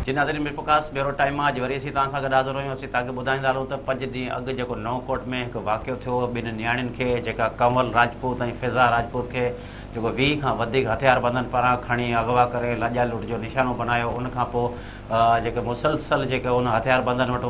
जी नाज़रीन मीर प्रकाश ॿेरो टाइम आहे अॼु वरी असीं तव्हां सां गॾु हाज़िर आहियूं। असीं तव्हांखे ॿुधाईंदा हलूं त 5 ॾींहं अॻु जेको नवकोट में हिकु वाक़ियो थियो, ॿिनि नियाणियुनि खे जेका कंवल राजपूत ऐं फिज़ा राजपूत खे जेको 20 खां वधीक हथियारबंदनि पारां खणी अगवा करे लाॼा लूट जो निशानो बनायो। उनखां पोइ जेके मुसलसल जेके उन हथियारबंदनि वटि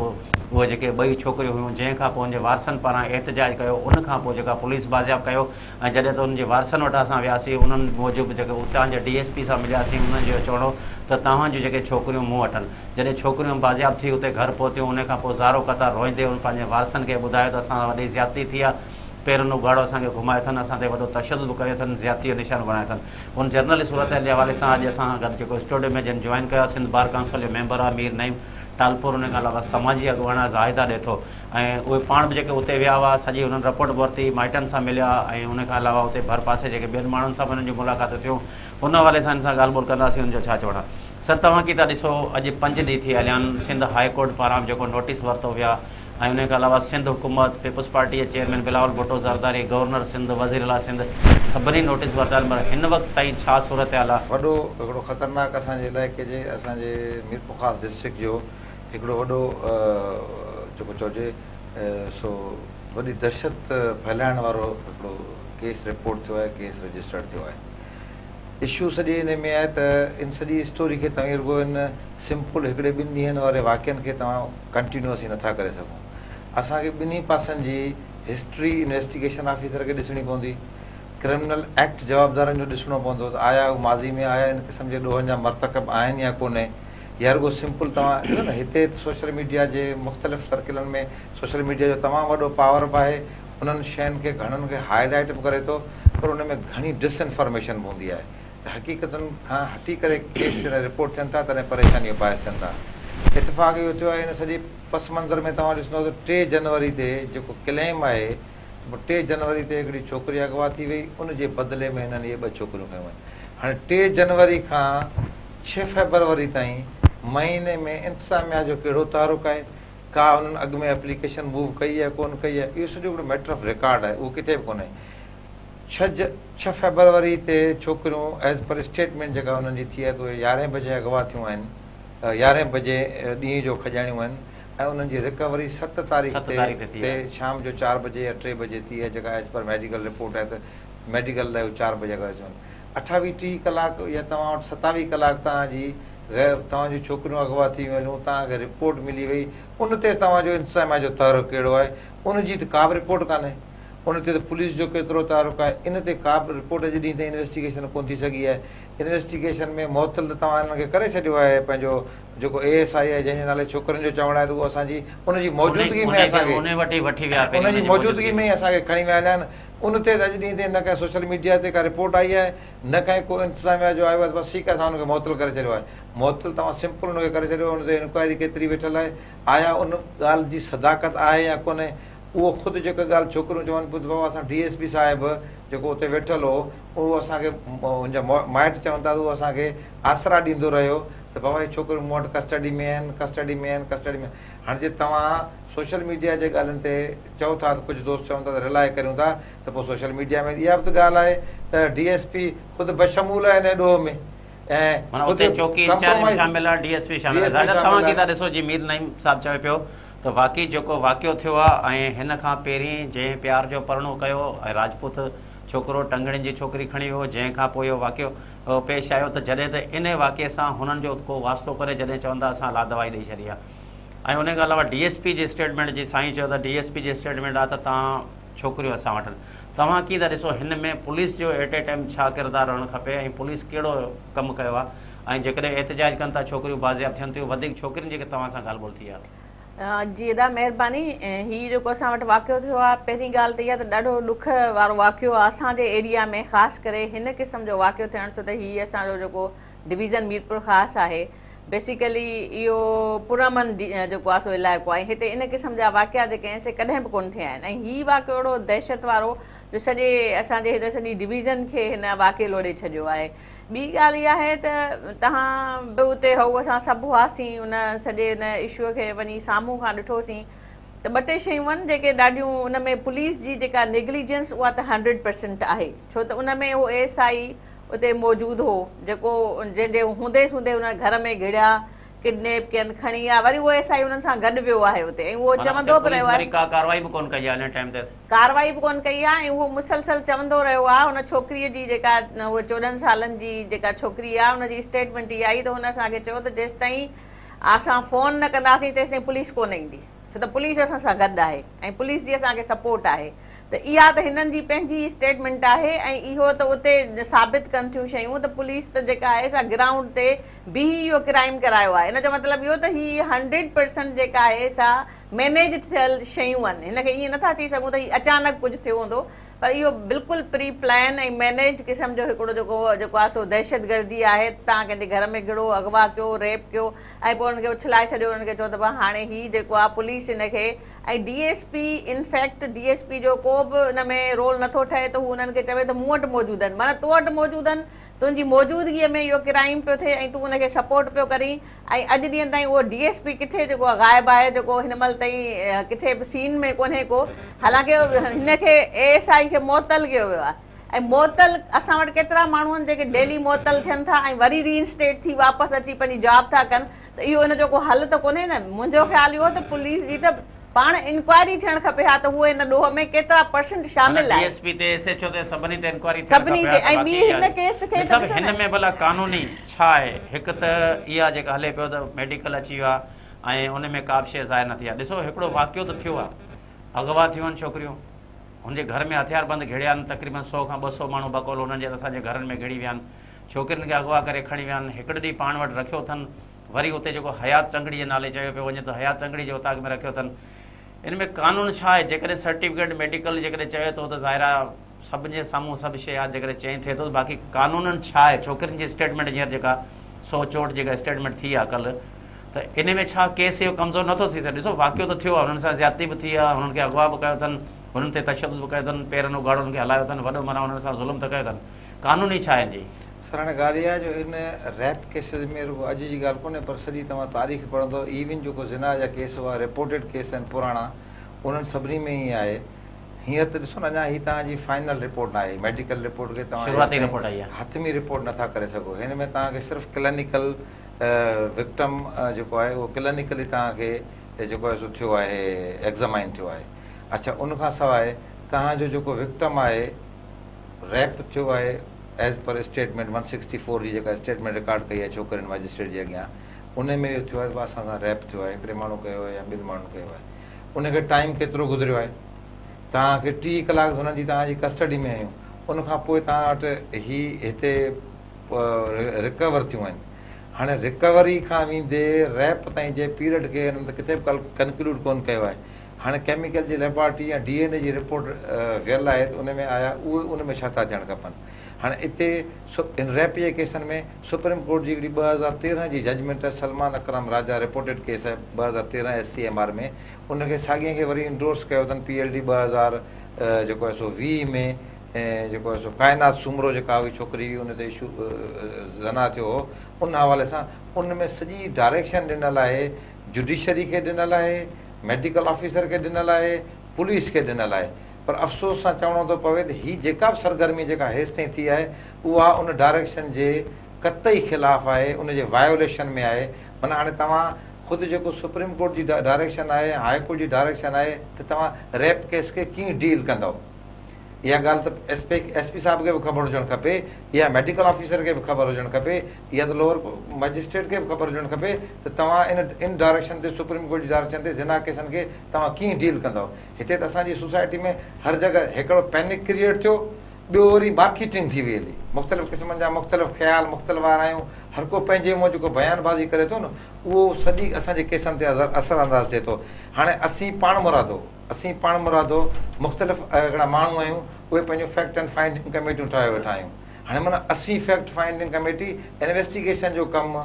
उहे जेके ॿई छोकिरियूं हुयूं, जंहिंखां पोइ उनजे वारसनि पारां एहतजाज कयो। उनखां पोइ जेका पुलिस बाज़ियाब कयो ऐं जॾहिं त उनजे वारसनि वटि असां वियासीं, उन्हनि मूजिबि जेके उतां जे DSP सां मिलियासीं, उन्हनि जो चवणो त तव्हां जूं जेके छोकिरियूं मूं वठनि। जॾहिं छोकिरियूं बाज़ियाब थी उते घर पहुतियूं, उनखां पोइ ज़ारो क़तार रोईंदे उन पंहिंजे वारसनि खे ॿुधायो त असां वॾी ज़्यादती थी आहे, पेरनि उघाड़ो असांखे घुमायो अथनि, असां ते वॾो तशदुद कयो अथनि, ज़्यादती जो निशानो बणायो अथनि। उन जनरली सूरत जे हवाले सां अॼु असां गॾु जेको स्टूडियो में जिन जॉइन कयो, सिंध बार काउंसिल जो मेंबर आहे मीर नईम टालपुर, उन खां अलावा समाजी अॻुवान ज़ाहिदा ॾिए थो, ऐं उहे पाण बि जेके उते विया हुआ, सॼी हुननि रिपोर्ट वरिती, माइटनि सां मिलिया, ऐं उन खां अलावा उते भर पासे जेके ॿियनि माण्हुनि सां बि हुननि जूं मुलाक़ात थियूं। उन हवाले सां हिन सां ॻाल्हि ॿोल कंदासीं, हुनजो छा चवणु आहे। सर, तव्हां की था ॾिसो, अॼु 5 ॾींहं थी हलिया आहिनि, सिंध हाई कोर्ट पारां जेको नोटिस वरितो विया, ऐं उन खां अलावा सिंध हुकूमत, पीपुल्स पार्टी जे चेयरमैन बिलावल भुट्टो ज़रदारी, गवर्नर सिंध, वज़ीर आला सिंध, सभिनी नोटिस वरिता आहिनि, पर हिन वक़्तु ताईं छा सूरत हाल आहे? वॾो हिकिड़ो ख़तरनाक असांजे इलाइक़े जे, असांजे मीर प्रकाश डिस्ट्रिक्ट जो हिकिड़ो वॾो जेको चइजे सो वॾी दहशत फैलाइण वारो हिकिड़ो केस रिपोर्ट थियो आहे, केस रजिस्टर्ड थियो आहे। इशू सॼे इन में आहे त इन सॼी स्टोरी खे तव्हां रुॻो इन सिंपल हिकिड़े 2 ॾींहंनि वारे वाक़िअनि खे तव्हां कंटिन्यूअसली नथा करे सघूं। असांखे ॿिन्ही पासनि जी हिस्ट्री इन्वेस्टिगेशन ऑफिसर खे ॾिसणी पवंदी, क्रिमिनल एक्ट जवाबदारनि जो ॾिसणो पवंदो त आया उहे माज़ी में आया इन क़िस्म जे ॾोहनि जा मर्तकब आहिनि या कोन्हे, या रुॻो सिंपल तव्हां ॾिसो न हिते सोशल मीडिया जे मुख़्तलिफ़ सर्किलनि में सोशल मीडिया जो तमामु वॾो पावर बि आहे, उन्हनि शयुनि खे घणनि खे हाईलाइट बि करे थो, पर उन में घणी डिसइंफॉर्मेशन बि हूंदी आहे। त हक़ीक़तनि खां हटी करे केस जॾहिं रिपोर्ट थियनि था तॾहिं परेशानी बाहिस थियनि था। इतफ़ाक़ इहो थियो आहे इन सॼे पस मंज़र में तव्हां ॾिसंदो त 3 जनवरी ते जेको क्लेम आहे, 3 जनवरी ते हिकिड़ी छोकिरी अगवा थी वई, उनजे बदिले में हिननि इहे 2 छोकिरियूं खयूं आहिनि। हाणे 3 जनवरी खां 6 फेबरवरी ताईं महीने में इंतिज़ामिया जो कहिड़ो तारुक आहे, का उन्हनि अॻु में एप्लीकेशन मूव कई आहे कोन कई आहे, इहो सॼो हिकिड़ो मैटर ऑफ रिकॉर्ड आहे, उहो किथे बि कोन्हे। 6 फेबरवरी ते छोकिरियूं एज़ पर स्टेटमेंट जेका हुननि जी थी आहे त उहे 11 बजे अगवा थियूं आहिनि, 11 बजे ॾींहं जो खॼाइणियूं आहिनि, ऐं उन्हनि जी रिकवरी 7 तारीख़ ते शाम जो 4 बजे या 3 बजे थी आहे, जेका एज़ पर मेडिकल रिपोर्ट आहे त मेडिकल लाइ 4 बजे अगरि अचनि। 28-30 कलाक या तव्हां वटि 27 कलाक तव्हांजी छोकिरियूं अगवा थी वियूं, तव्हांखे रिपोर्ट मिली वई, उन ते तव्हांजो इंतिज़ामिया जो तारुक कहिड़ो आहे, उनजी त का बि रिपोर्ट कान्हे। उन ते त पुलिस जो केतिरो तारुक आहे, इन ते का बि रिपोर्ट अॼु ॾींहं ताईं इन्वेस्टिगेशन कोन थी सघी आहे। इन्वेस्टिगेशन में मुअतल त तव्हां हिनखे करे छॾियो आहे, पंहिंजो जेको ASI आहे जंहिंजे नाले छोकिरनि जो चवणु आहे त उहो असांजी उनजी मौजूदगी में असांखे उनजी मौजूदगी में ई असांखे खणी विया आहिनि। उन ते अॼु ॾींहं ताईं न कंहिं सोशल मीडिया ते का रिपोर्ट आई आहे, न कंहिं को इंतिज़ामिया जो आयो आहे, बसि ठीकु आहे असां हुनखे मुअतल करे छॾियो आहे। मुअतल तव्हां सिंपल हुनखे करे छॾियो, उन ते इंक्वायरी केतिरी वेठल आहे, आया उन ॻाल्हि जी सदाकत आहे या कोन्हे, उहो ख़ुदि जेका ॻाल्हि छोकिरियूं चवनि पियूं त बाबा असां DSP साहिबु जेको उते वेठल हो, उहो असांखे मुंहिंजा माइट चवनि था त उहो असांखे आसरा ॾींदो रहियो त बाबा इहे छोकिरियूं मूं वटि कस्टडी में आहिनि, कस्टडी में आहिनि, कस्टडी में। हाणे जे तव्हां सोशल मीडिया जे ॻाल्हियुनि ते चओ था त कुझु दोस्त चवनि था त रिलाए करियूं था, त पोइ सोशल मीडिया में इहा बि त ॻाल्हि आहे त DSP ख़ुदि बशमूल आहे हिन ॾोह में, ऐं चौकी इंचार्ज शामिल आहे, DSP शामिल आहे। तव्हां की था ॾिसो जी मीर नईम साहिबु चवे पियो त वाक़ई जेको वाक़ियो थियो आहे, ऐं हिन खां पहिरीं जंहिं प्यार जो परणो कयो ऐं राजपूत छोकिरो टंगड़ियुनि जी छोकिरी खणी वियो, जंहिंखां पोइ इहो वाक़ियो पेश आयो, त जॾहिं त इन वाक़िए सां हुननि जो को वास्तो करे जॾहिं चवंदा असां लादवाई ॾेई छॾी आहे। ऐं उन खां अलावा DSP जी स्टेटमेंट जी साईं चयो त DSP जी स्टेटमेंट आहे त तव्हां छोकिरियूं असां वटि। तव्हां कीअं था ॾिसो हिन में पुलिस जो एट ए टाइम छा किरदारु रहणु खपे, ऐं पुलिस कहिड़ो कमु कयो आहे, ऐं जेकॾहिं एहतजाज कनि था छोकिरियूं बाज़ियाब थियनि थियूं, वधीक छोकिरियुनि जेके तव्हां सां ॻाल्हि ॿोल थी आहे? जी एॾा महिरबानी। हीउ जेको असां वटि वाक़ियो थियो आहे, पहिरीं ॻाल्हि त इहा त ॾाढो ॾुख वारो वाक़ियो आहे असांजे एरिया में, ख़ासि करे हिन क़िस्म जो वाक़ियो थियणु, छो त हीउ असांजो जेको डिवीज़न मीरपुर ख़ासि आहे, बेसिकली इहो पुरमन जेको आहे सो इलाइक़ो आहे, हिते इन क़िस्म जा वाक़िया जेके आहिनि से कॾहिं बि कोन थिया आहिनि, ऐं हीउ वाक़ियो अहिड़ो दहशत वारो जो सॼे असांजे हिते सॼी डिवीज़न खे हिन वाक़िए लोड़े छॾियो आहे। ॿी ॻाल्हि इहा आहे त तव्हां बि उते हो, असां सभु हुआसीं उन सॼे उन इशूअ खे वञी साम्हूं खां ॾिठोसीं, त 2 टे शयूं आहिनि जेके ॾाढियूं उन में पुलिस जी जेका नेग्लिजेंस उहा त 100% आहे, छो त उन में उहो ASI उते मौजूदु हो जेको जंहिंजे हूंदे सूंदे उन घर में घिड़िया किडनैप कयनि खणी विया, वरी उहो एसआई हुननि सां गॾु वियो आहे हुते, ऐं उहो चवंदो बि रहियो आहे, का कार्रवाई बि कोन कई आहे हिन टाइम ते। कार्रवाई बि कोन कई आहे, ऐं उहो मुसलसल चवंदो रहियो आहे। हुन छोकिरीअ जी जेका उहा 14 सालनि जी जेका छोकिरी आहे हुनजी स्टेटमेंट इहा आई त हुन असांखे चयो त जेसि ताईं असां फ़ोन न कंदासीं तेसि ताईं पुलिस कोन ईंदी, छो त पुलिस असां सां गॾु आहे ऐं पुलिस जी असांखे सपोर्ट आहे। त इहा त हिननि जी पंहिंजी स्टेटमेंट आहे, ऐं इहो त उते साबित कनि थियूं शयूं त पुलिस त जेका आहे सा ग्राउंड ते बीही इहो क्राइम करायो आहे। इन जो मतिलबु इहो त हीअ 100% जेका आहे सा मैनेज थियल शयूं आहिनि। हिनखे ईअं नथा चई सघूं त हीअ अचानक कुझु थियो हूंदो, पर इहो बिल्कुलु प्री प्लान ऐं मैनेज क़िस्म जो हिकिड़ो जेको आहे सो दहशतगर्दी आहे। तव्हां कंहिंजे घर में गिड़ो अगवा कयो, रेप कयो, ऐं पोइ हुनखे उछलाए छॾियो, हुननि खे चओ त हाणे हीउ जेको आहे पुलिस हिनखे, ऐं DSP इनफैक्ट DSP जो को बि हिन में रोल नथो ठहे त हू हुननि खे चवे त मूं वटि मौजूदु आहिनि, माना तो वटि मौजूदु आहिनि, तुंहिंजी मौजूदगीअ में इहो क्राइम पियो थिए ऐं तूं हुनखे सपोर्ट पियो करीं। ऐं अॼु ॾींहं ताईं उहो DSP किथे जेको आहे ग़ाइबु आहे, जेको हिन महिल ताईं किथे बि सीन में कोन्हे को, हालांकि हिनखे ASI खे मुअतल कयो वियो आहे। ऐं मुअतल असां वटि केतिरा माण्हू आहिनि जेके डेली मुअतल थियनि था ऐं वरी रीइंस्टेट थी वापसि अची पंहिंजी जॉब था कनि, त इहो हिन जो को हल त कोन्हे न। मुंहिंजो ख़्यालु इहो त पुलिस जी त पाण इंक्वायरी थियणु खपे हा त उहे हिन ॾोह में केतिरा % शामिल आहे, DSP ते SHO ते सभिनी ते इंक्वायरी सभिनी ते। ऐं ॿी हिन केस खे सभु हिन में भला कानूनी छा आहे? हिकु त इहा जेका हले पियो त मेडिकल अची वियो आहे ऐं उन में का बि शइ ज़ाहिर न थी आहे। ॾिसो हिकिड़ो वाक़ियो त थियो आहे, अगवा थियूं आहिनि छोकिरियूं, हुनजे घर में हथियारबंद घिड़िया आहिनि, तक़रीबन 100 खां 200 माण्हू बकौल हुननि जे असांजे घरनि में घिड़ी विया आहिनि, छोकिरियुनि खे अगवा करे खणी विया आहिनि, हिकिड़े ॾींहुं पाण वटि रखियो अथनि, वरी उते जेको हयात चंगड़ी जे नाले चयो पियो वञे त हयात चंगड़ी जे उताग में रखियो अथनि। इन में कानून छा आहे? जेकॾहिं सर्टिफिकेट मेडिकल जेकॾहिं चए थो त ज़ाहिर आहे सभिनि जे साम्हूं सभु शइ आहे, जेकॾहिं चई थिए थो, बाक़ी कानूननि छा आहे? छोकिरियुनि जी स्टेटमेंट हींअर जेका 164 जेका स्टेटमेंट थी आहे कल्ह, त इन में छा केस इहो कमज़ोर नथो थी सघे? ॾिसो वाक़ियो त थियो आहे, हुननि सां ज़्यादती बि थी आहे, हुननि खे अगवा बि कयो अथनि, हुननि ते तशदुद बि कयो अथनि, पेरनि उघाड़ो हुननि खे हलायो अथनि, वॾो माना हुननि सां ज़ुल्म त कयो अथनि। कानूनी छा आहे जी? सर हाणे ॻाल्हि इहा आहे जो इन रैप केसिस में रुॻो अॼु जी ॻाल्हि कोन्हे, पर सॼी तव्हां तारीख़ पढ़ंदो, इवन जेको ज़िना जा केस हुआ रिपोर्टेड केस आहिनि पुराणा, उन्हनि सभिनी में ई आहे। हींअर त ॾिसो न, अञा हीअ तव्हांजी फाइनल रिपोर्ट न आहे, मेडिकल रिपोर्ट खे तव्हां हथमी रिपोर्ट नथा करे सघो। हिन में तव्हांखे सिर्फ़ु क्लिनिकल विक्टम जेको आहे उहो क्लिनिकली तव्हांखे जेको आहे सो थियो आहे, एग्ज़ामाइन थियो आहे। अच्छा, उनखां सवाइ तव्हांजो जेको विक्टम आहे रैप थियो आहे एज़ पर स्टेटमेंट 164 जी जेका स्टेटमेंट रिकॉर्ड कई आहे छोकिरियुनि मजिस्ट्रेट जे अॻियां, उन में इहो थियो आहे त असां सां रैप थियो आहे, हिकिड़े माण्हू कयो आहे या ॿिनि माण्हू कयो आहे। उनखे टाइम केतिरो गुज़रियो आहे? तव्हांखे 30 कलाक हुननि जी तव्हांजी कस्टडी में आहियूं, उनखां पोइ तव्हां वटि हिते रिकवर थियूं आहिनि। हाणे रिकवरी खां वेंदे रैप ताईं जे पीरियड खे हिननि त किथे बि कंक्लूड कोन कयो आहे। हाणे केमिकल जी लेबॉरेटरी या DNA जी रिपोर्ट वियल आहे त उन में आया, उहे उन में छा था थियणु खपनि? हाणे हिते इन रैप जे केसनि में सुप्रीम कोर्ट जी हिकिड़ी 2013 जी जजमेंट आहे, सलमान अकरम राजा रिपोर्टेड केस आहे 2013 SCMR में, उनखे साॻिए खे वरी इंडोर्स कयो अथनि PLD 2000 जेको आहे सो 20 में, ऐं जेको आहे सो काइनात सुमरो जेका हुई छोकिरी हुई, उन ते इशू ज़ना थियो हो, उन हवाले सां उन में सॼी डायरेक्शन ॾिनल आहे, जुडिशरी खे ॾिनल आहे, मेडिकल ऑफिसर खे ॾिनल आहे, पुलिस खे ॾिनल आहे। पर अफ़सोस सां चवणो थो पवे त हीअ जेका बि सरगर्मी जेका हेसि ताईं थी आहे उहा उन डायरेक्शन जे क़तई ख़िलाफ़ु आहे, उनजे वायोलेशन में आहे। माना हाणे तव्हां ख़ुदि जेको सुप्रीम कोर्ट जी डायरेक्शन आहे, हाई कोर्ट जी डायरेक्शन आहे त तव्हां रैप केस खे कीअं डील कंदव, इहा ॻाल्हि त SP साहिब खे बि ख़बर हुजणु खपे, या मेडिकल ऑफिसर खे बि ख़बर हुजणु खपे, या त लोअर मजिस्ट्रेट खे बि ख़बर हुजणु खपे त तव्हां इन डायरेक्शन ते, सुप्रीम कोर्ट जी डायरेक्शन ते ज़िना केसनि खे तव्हां कीअं डील कंदव। हिते त असांजी सोसाइटी में हर जॻह हिकिड़ो पैनिक क्रिएट थियो, ॿियो वरी मार्केटिंग थी वई हली, मुख़्तलिफ़ क़िस्मनि जा मुख़्तलिफ़ ख़्याल मुख़्तलिफ़ वारा आहियूं, हर को पंहिंजे मुंहुं जेको बयानबाज़ी करे थो न उहो सॼी असांजे केसनि ते असर अंदाज़ थिए थो। हाणे असीं पाण मुरादो मुख़्तलिफ़ हिकिड़ा माण्हू आहियूं, उहे पंहिंजो फैक्ट एंड फाइंडिंग कमेटियूं ठाहे वेठा आहियूं। हाणे माना असीं फैक्ट फाइंडिंग कमेटी, इन्वेस्टिगेशन जो कमु,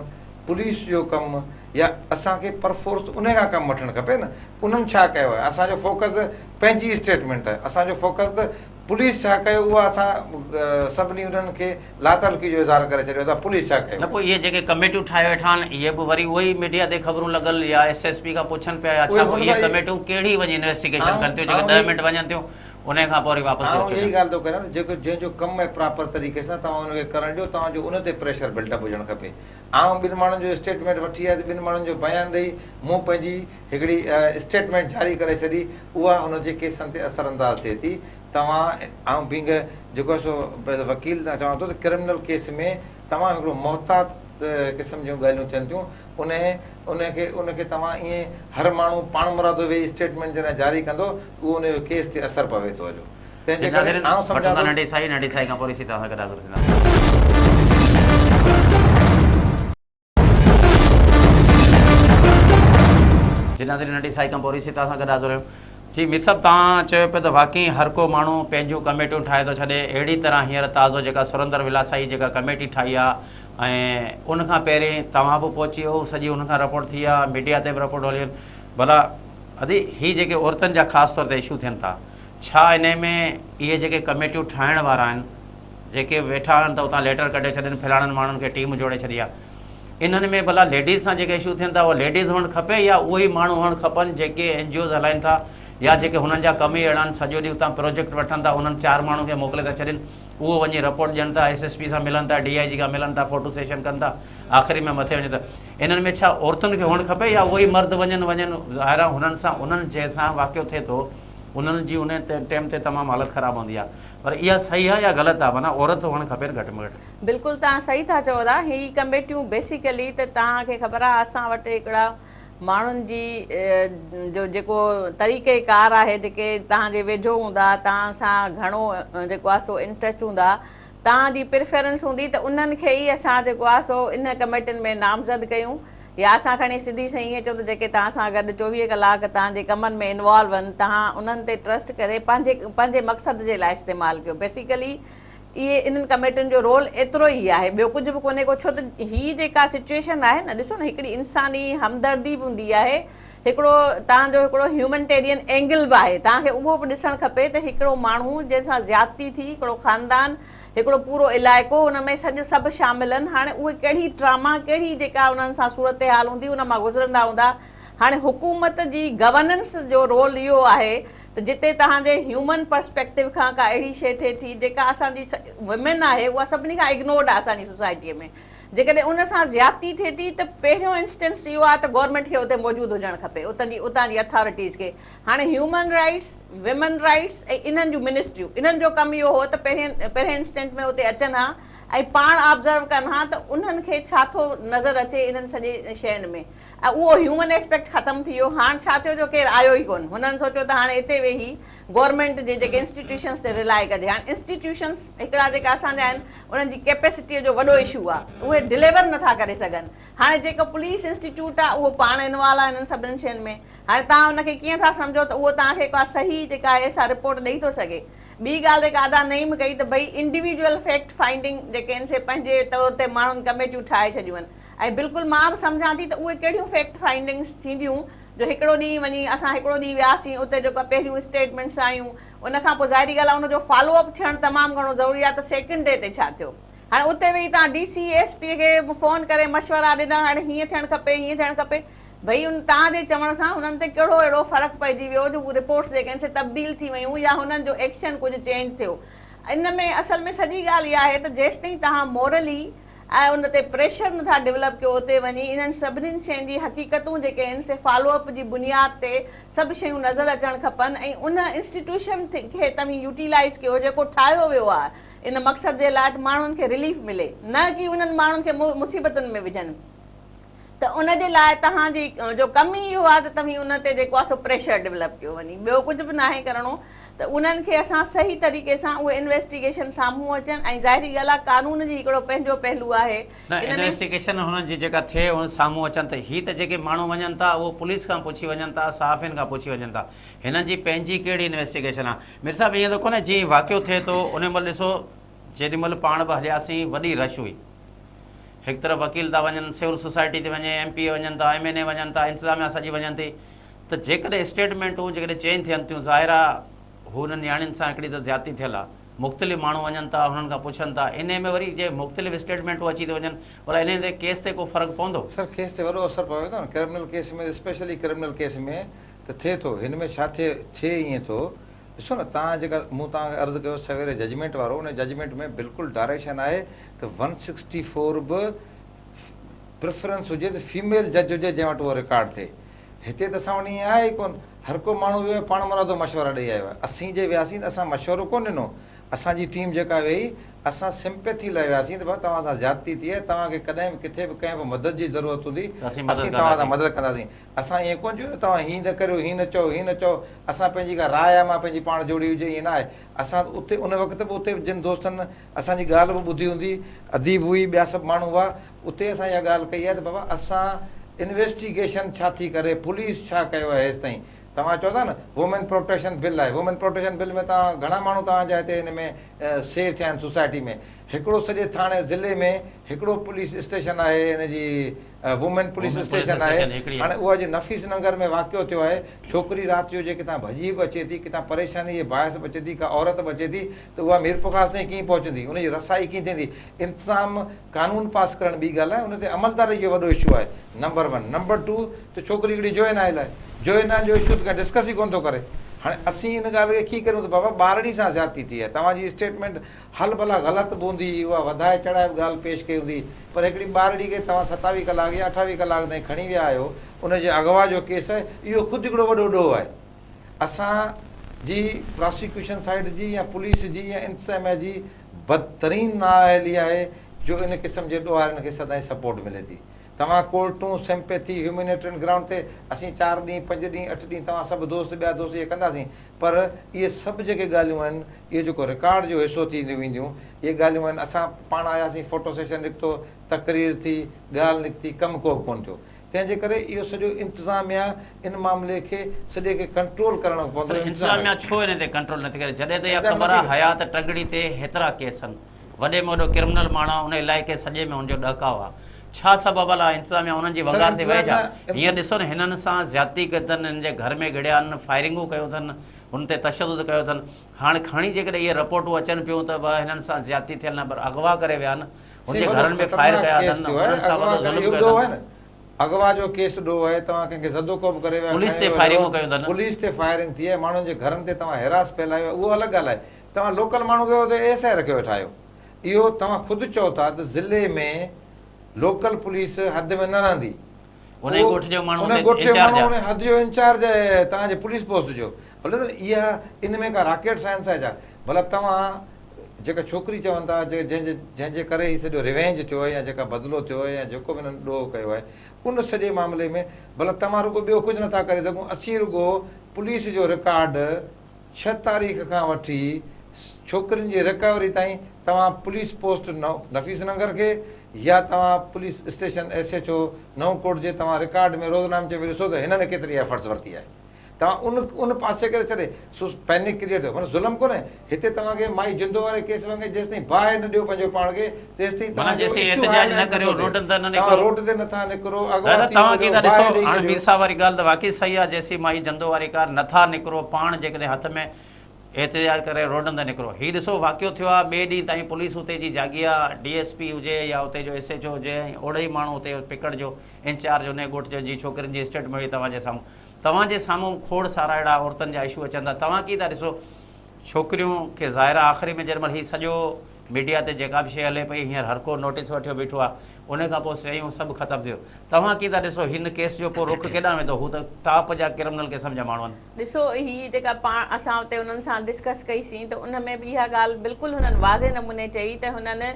पुलिस जो कमु, या असांखे परफोर्स उन खां कमु वठणु खपे न। उन्हनि छा कयो आहे? असांजो फोकस पंहिंजी स्टेटमेंट आहे, असांजो फोकस त पुलिस छा कयो उहा असां सभिनी उन्हनि खे लातरकी जो इज़हार करे छॾियो था, पुलिस छा कयो। न पोइ इहे जेके कमेटियूं ठाहे वेठा आहिनि इहे बि वरी उहो ई मीडिया ते ख़बरूं लॻल या SSP खां पुछनि पिया, छा इहे कमेटियूं कहिड़ी वञी इन्वेस्टिगेशन कनि थियूं, जेके 10 मिंट वञनि थियूं उन खां पोइ वरी वापसि आउं थो इहा अचे। ॻाल्हि थो कयां त जेको जंहिंजो कमु आहे प्रॉपर तरीक़े सां तव्हां हुनखे करणु ॾियो, तव्हांजो उन ते प्रेशर बिल्डअप हुजणु खपे। आउं ॿिनि माण्हुनि जो स्टेटमेंट वठी आहे त ॿिनि माण्हुनि जो बयानु ॾेई मूं पंहिंजी हिकिड़ी स्टेटमेंट जारी करे छॾी, उहा हुनजे केसनि ते असरअंदाज़ थिए थी। तव्हां आउं बींग जेको आहे सो वकील चवां थो त क्रिमिनल केस में तव्हां हिकिड़ो मोहतात क़िस्म जूं ॻाल्हियूं थियनि थियूं। उनखे तव्हां ईअं हर माण्हू पाण मुरादो वेही स्टेटमेंट जॾहिं जारी कंदो, उहो उनजो केस ते असरु पवे थो हलियो। तंहिंजे करे आउं सम्झां थो नंढी साई खां पोइ तव्हां सां गॾु हाज़िर थींदा। जी नाज़रीन, नंढी साई खां पोइ तव्हां सां गॾु हाज़िर आहियूं। जी मीर साहिबु, तव्हां चयो पिया त वाक़ई हर को माण्हू पंहिंजूं कमेटियूं ठाहे थो छॾे। अहिड़ी तरह हींअर ताज़ो जेका सुरेंद्र विलासाई जेका कमेटी ठाही आहे, ऐं उनखां पहिरीं तव्हां बि पहुची वियो, सॼी उनखां रिपोर्ट थी आहे, मीडिया ते बि रिपोर्ट हली आहिनि। भला अदी हीअ जेके औरतुनि जा ख़ासि तौर ते इशू थियनि था, छा इन में इहे जेके कमेटियूं ठाहिण वारा आहिनि, जेके वेठा आहिनि त उतां लेटर कढे छॾनि, फलाणनि माण्हुनि खे टीम जोड़े छॾी आहे, इन्हनि में भला लेडीज़ सां जेके इशू थियनि था उहे लेडीज़ हुअणु खपे या उहे ई माण्हू हुअणु खपनि जेके NGOs हलाइनि था, या जेके हुननि जा कम ई अहिड़ा आहिनि, सॼो ॾींहुं उतां प्रोजेक्ट वठनि था, उन्हनि 4 माण्हुनि खे मोकिले था छॾनि, उहो वञी रिपोर्ट ॾियनि था, SSP सां मिलनि था, DIG खां मिलनि था, फोटो सेशन कनि था, आख़िरी में मथे वञे था। इन्हनि में छा औरतुनि खे हुअणु खपे या उहे ई मर्द वञनि ज़ाहिर आहे हुननि सां, उन्हनि जंहिंसां वाक़ियो थिए थो उन्हनि जी उन टाइम ते तमामु हालत ख़राबु हूंदी आहे, पर इहा सही आहे या ग़लति आहे? माना औरत हुअणु खपे घटि में घटि। बिल्कुलु तव्हां सही था चओ था। ही कमेटियूं बेसिकली त तव्हांखे ख़बर आहे असां वटि हिकिड़ा माण्हुनि जी जो जेको तरीक़ेकार आहे, जेके तव्हांजे वेझो हूंदा, तव्हां सां घणो जेको आहे सो इन टच हूंदा, तव्हांजी प्रिफरेंस हूंदी, त उन्हनि खे ई असां जेको आहे सो इन कमेटियुनि में नामज़द कयूं, या असां खणी सिधी सही ईअं चऊं त जेके तव्हां सां गॾु 24 कलाक तव्हांजे कमनि में इन्वॉल्व आहिनि, तव्हां उन्हनि ते ट्रस्ट करे पंहिंजे मक़सद जे लाइ इस्तेमालु कयो। बेसिकली इहे इन्हनि कमेटियुनि जो रोल एतिरो ई आहे, ॿियो कुझु बि कोन्हे को। छो त हीअ जेका सिचुएशन आहे न, ॾिसो न, हिकिड़ी इंसानी हमदर्दी बि हूंदी आहे, हिकिड़ो तव्हांजो हिकिड़ो ह्यूमनिटेरियन एंगल बि आहे, तव्हांखे उहो बि ॾिसणु खपे त हिकिड़ो माण्हू जंहिंसां ज़्यादती थी, हिकिड़ो ख़ानदान, हिकिड़ो पूरो इलाइक़ो, हुन में सभु शामिल आहिनि। हाणे उहे कहिड़ी ड्रामा, कहिड़ी जेका उन्हनि सां सूरत हाल हूंदी, उन मां गुज़रंदा हूंदा। हाणे हुकूमत जी गवर्नेंस जो रोल इहो आहे त जिते तव्हांजे ह्यूमन पर्सपेक्टिव खां का अहिड़ी शइ थिए थी जेका असांजी वुमेन आहे, उहा सभिनी खां इग्नोर्ड आहे असांजी सोसाइटीअ में। जेकॾहिं उन सां ज़्यादती थिए थी त पहिरियों इंस्टेंस इहो आहे त गवर्नमेंट खे उते मौजूदु हुजणु खपे, उतां जी अथॉरिटीज़ खे। हाणे ह्यूमन राइट्स, विमेन राइट्स ऐं इन्हनि जूं मिनिस्ट्रियूं, इन्हनि जो कमु इहो हो त पहिरें इंस्टेंट में उते अचनि हा ऐं पाण ऑब्ज़र्व कनि हा त उन्हनि खे छा थो नज़र अचे इन्हनि सॼे शयुनि में, ऐं उहो ह्यूमन एस्पेक्ट ख़तमु थी वियो। हाणे छा थियो जो केरु आयो ई कोन, हुननि सोचियो त हाणे हिते वेही गवर्नमेंट जे जेके इंस्टीट्यूशन्स ते रिलाए कजे। हाणे इंस्टीट्यूशन्स हिकिड़ा जेका असांजा आहिनि, उन्हनि जी कैपेसिटीअ जो वॾो इशू आहे, उहे डिलीवर नथा करे सघनि। हाणे जेको पुलिस इंस्टीट्यूट आहे उहो पाण इन्वॉल्व आहे इन्हनि सभिनी शयुनि में। हाणे तव्हां उनखे कीअं था सम्झो त उहो तव्हांखे का सही जेका आहे सा रिपोर्ट ॾेई थो सघे। ॿी ॻाल्हि जेका अदा नईम कई त भई इंडिविजुअल फैक्ट फाइंडिंग जेके आहिनि से पंहिंजे तौर ते माण्हुनि कमेटियूं ठाहे छॾियूं आहिनि, ऐं बिल्कुलु मां बि सम्झां थी त उहे कहिड़ियूं फैक्ट फाइंडिंग्स थींदियूं जो हिकिड़ो ॾींहुं वञी असां हिकिड़ो ॾींहुं वियासीं उते जेका पहिरियूं स्टेटमेंट्स आयूं, उनखां पोइ ज़ाहिरी ॻाल्हि आहे उनजो फॉलोअप थियणु तमामु घणो ज़रूरी आहे त सेकेंड डे ते छा थियो। हाणे उते वेही तव्हां DC SP खे फ़ोन करे मशवरा ॾिना, हाणे हीअं थियणु खपे, हीअं थियणु खपे, भई उन तव्हांजे चवण सां हुननि ते कहिड़ो अहिड़ो फ़र्क़ु पइजी वियो जो उहे रिपोर्ट्स जेके आहिनि से तब्दील थी वियूं या हुननि जो एक्शन कुझु चेंज थियो। इन में असल में सॼी ॻाल्हि इहा आहे त जेसिताईं तव्हां मोरली ऐं उन ते प्रेशर नथा डेवलप कयो, उते वञी इन्हनि सभिनीनि शयुनि जी हक़ीक़तूं जेके आहिनि से फॉलोअप जी बुनियाद ते सभु शयूं नज़र अचणु खपनि, ऐं उन इंस्टीट्यूशन खे तव्हां यूटिलाइज़ कयो जेको ठाहियो वियो आहे इन मक़सद जे लाइ त माण्हुनि खे रिलीफ मिले, न कि उन्हनि माण्हुनि खे मुसीबतुनि में विझनि। त उनजे लाइ तव्हांजी जो कमु ई इहो आहे त तव्हां उन ते जेको आहे सो प्रेशर डेवलप कयो वञी, ॿियो कुझु बि न आहे करिणो। त उन्हनि खे असां सही तरीक़े सां उहे इन्वेस्टिगेशन साम्हूं अचनि, ऐं ज़ाहिरी ॻाल्हि आहे कानून जी हिकिड़ो पंहिंजो पहलू आहे न, इन्वेस्टिगेशन हुननि जी जेका थिए उन साम्हूं अचनि त हीअ त जेके माण्हू वञनि था उहो पुलिस खां पुछी वञनि था, सहाफ़ियुनि खां पुछी वञनि था, हिननि जी पंहिंजी कहिड़ी इन्वेस्टिगेशन आहे? मीर साहिबु ईअं त कोन्हे जीअं वाक़ियो थिए थो उन महिल ॾिसो जेॾीमहिल पाण बि हलियासीं वॾी रश हुई, हिकु तरफ़ वकील था वञनि, सिविल सोसाइटी ते वञे, MP वञनि था, MNA वञनि था, इंतिज़ामिया सॼी वञनि थी, त जेकॾहिं स्टेटमेंटूं जेकॾहिं चेंज थियनि थियूं, ज़ाहिर आहे हुननि नियाणियुनि सां हिकिड़ी त ज़्यादती थियल आहे, मुख़्तलिफ़ माण्हू वञनि था, हुननि खां पुछनि था, इन में वरी जे मुख़्तलिफ़ स्टेटमेंटूं अची थी वञनि, भला इन ते केस ते को फ़र्क़ु पवंदो? सर केस ते वॾो असरु पवे थो न, क्रिमिनल केस में, स्पेशली क्रिमिनल केस में त थिए थो। हिन में छा थिए ईअं थो, ॾिसो न, तव्हां जेका मूं तव्हांखे अर्ज़ु कयो सवेरे जजमेंट वारो, उन जजमेंट में बिल्कुलु डायरेक्शन आहे त 164 बि प्रिफरेंस हुजे त फीमेल जज हुजे जंहिं वटि उहो रिकॉर्ड थिए। हिते त असां वटि ईअं आहे ई कोन, हर को माण्हू वियो पाण मुरादो मशवरा ॾेई आयो आहे। असीं जे वियासीं त असां मशवरो कोन ॾिनो, असांजी टीम जेका वेही असां सिंपैथी लाइ वियासीं त भाउ तव्हां सां ज़्यादती थी आहे, तव्हांखे कॾहिं बि किथे बि कंहिं बि मदद जी ज़रूरत हूंदी असीं असीं तव्हां सां मदद कंदासीं। असां ईअं कोन चयो तव्हां हीअं न करियो, हीअं न चओ, हीअं न चओ, असां पंहिंजी का राय आहे मां पंहिंजी पाण जोड़ी हुजे, ईअं न आहे। असां उते उन वक़्तु बि उते जिन दोस्तनि असांजी ॻाल्हि बि ॿुधी हूंदी, अदीब हुई, ॿिया सभु माण्हू हुआ, उते असां इहा ॻाल्हि कई आहे त बाबा असां इन्वेस्टिगेशन छा थी करे, पुलिस छा कयो आहे हेसि ताईं। तव्हां चओ था न वुमेन प्रोटेक्शन बिल आहे, वुमेन प्रोटेक्शन बिल में तव्हां घणा माण्हू तव्हांजा हिते हिन में सेव थिया आहिनि सोसाइटी में। हिकिड़ो सॼे थाणे ज़िले में हिकिड़ो पुलिस स्टेशन आहे, हिनजी वुमेन पुलिस स्टेशन आहे। हाणे उहा जे नफ़ीस नगर में वाक़ियो थियो आहे, छोकिरी राति जो जे किथां भॼी बि अचे थी, किथां परेशानी जे बाहिस बि अचे थी, का औरत बि अचे थी, त उहा मीरपुखास ताईं कीअं पहुचंदी, उनजी रसाई कीअं थींदी। इंतिज़ाम कानून पास करणु ॿी ॻाल्हि आहे, उन ते अमलदारी जो वॾो इशू आहे नंबर 1। नंबर 2 त छोकिरी हिकिड़ी जुएनाइल आहे, जुएनाइल जो इशू त कंहिं डिस्कस ई कोन थो करे। हाणे असीं हिन ॻाल्हि खे कीअं करियूं त बाबा ॿारड़ी सां ज़्यादती थी आहे, तव्हांजी स्टेटमेंट हल भला ग़लति बि हूंदी, उहा वधाए चढ़ाए बि ॻाल्हि पेश कई हूंदी, पर हिकिड़ी ॿारड़ी खे तव्हां 27 कलाक या 28 कलाक ताईं खणी विया आहियो, उनजे अगवा जो केस आहे, इहो ख़ुदि हिकिड़ो वॾो ॾोह आहे। असांजी प्रोसिक्यूशन साइड जी या पुलिस जी या इंतिज़ामिया जी बदतरीन नाअहली आहे जो इन क़िस्म जे ॾोहारनि खे सदाईं सपोर्ट मिले थी। तव्हां कोर्टूं सिंपैथी ह्यूमैनिटेरियन ग्राउंड ते असीं 4 ॾींहं 5 ॾींहं 8 ॾींहं तव्हां सभु दोस्त ॿिया दोस्त इहे कंदासीं, पर इहे सभु जेके ॻाल्हियूं आहिनि, इहे जेको रिकॉर्ड जो हिसो थींदियूं वेंदियूं, इहे ॻाल्हियूं आहिनि। असां पाण आयासीं, फ़ोटो सेशन निकितो, तक़रीर थी, ॻाल्हि निकिती, कमु को बि कोन थियो। तंहिंजे करे इहो सॼो इंतिज़ामिया इन मामले खे सॼे खे कंट्रोल करणो पवंदो। इंतिज़ामिया छो इन ते कंट्रोल नथी करे, जॾहिं त इहा ख़बर आहे हयात टंगड़ी ते हेतिरा केस आहिनि, वॾे में वॾो क्रिमिनल माण्हू उन इलाइक़े सॼे में हुनजो ॾहकाव आहे, छा सबबु आहे इंतिज़ामिया उन्हनि जी वगार ते वेझ आहे। हीअं ॾिसो न, हिननि सां ज़्यादती कई अथनि, हिन जे घर में गिड़िया आहिनि, फायरिंगूं कयूं अथनि, हुन ते तशदुद कयो अथनि। हाणे खणी जेकॾहिं इहे रिपोर्टूं अचनि पियूं त हिननि सां ज़्यादती थियल न, पर अगवा करे विया आहिनि, हुनजे घरनि में फायर कया अथनि। अगवा जो केस ॾोह आहे, तव्हां कंहिंखे ज़दो को बि करे विया, पुलिस ते फायरिंगूं कयूं अथनि, पुलिस ते फायरिंग थी आहे, माण्हुनि जे घरनि ते तव्हां हिरास फैलायो आहे, उहो अलॻि ॻाल्हि आहे। तव्हां लोकल माण्हू कयो त एसआई रखियो वेठा आहियो। इहो तव्हां ख़ुदि चओ था त ज़िले में लोकल पुलिस हद में न रहंदी, उन ॻोठ जो माण्हू उन हद जो इंचार्ज आहे तव्हांजे पुलिस पोस्ट जो। भले त इहा इन में का रॉकेट साइंस आहे छा? भला तव्हां जेका छोकिरी चवनि था जंहिंजे करे ही सॼो रिवेंज थियो आहे या जेका बदिलो थियो आहे या जेको बि हिननि ॾोह कयो आहे, उन सॼे मामले में भला तव्हां रुॻो ॿियो कुझु नथा करे सघूं। असीं रुॻो पुलिस जो रिकॉर्ड 6 तारीख़ खां वठी छोकिरियुनि जी रिकवरी ताईं तव्हां पुलिस पोस्ट नफ़ीस नगर खे या तव्हां पुलिस स्टेशन SHO नवकोट जे तव्हां रिकॉर्ड में रोज़नामे में ॾिसो त हिननि केतिरी एफर्ट्स वरिती आहे। तव्हां उन पासे करे छॾे पैनिक क्रिएट थियो, माना ज़ुल्म कोन्हे हिते। तव्हांखे माई जिंदो वारे केस वांगुरु जेसिताईं बाहि न ॾियो पंहिंजो पाण खे, तेसिताईं तव्हां रोड ते नथा निकिरो। मीर साहब वारी ॻाल्हि त वाक़ई सही आहे, जेसी माई जंदो वारी कार नथा निकिरो, पाण जेकॾहिं हथ में एहतिजाज करे रोडनि ते निकिरो। हीउ ॾिसो वाक़ियो थियो आहे, ॿिए ॾींहं ताईं पुलिस उते जी जागी आहे, DSP हुजे या उते जो SHO हुजे, ऐं ओड़े ई माण्हू उते पिकड़ जो इंचार्ज उन ॻोठ जो जी छोकिरियुनि जी स्टेटमेंट हुई तव्हांजे साम्हूं खोड़ सारा अहिड़ा औरतुनि जा इशू अचनि था। तव्हां कीअं था ॾिसो छोकिरियूं खे ज़ाहिर आख़िरी में जेॾीमहिल हीउ सॼो मीडिया ते जेका बि शइ हले पई, हींअर हर को नोटिस वठियो बीठो आहे, उन खां पोइ शयूं सभु ख़तमु थियो। तव्हां कीअं था ॾिसो हिन केस जो पोइ रुख केॾांहुं वेंदो? हू त टॉप जा क्रिमिनल क़िस्म जा माण्हू आहिनि। ॾिसो हीअ जेका पाण असां उते उन्हनि सां डिस्कस कईसीं त उन में बि इहा ॻाल्हि बिल्कुलु हुननि वाज़े नमूने चई त हुननि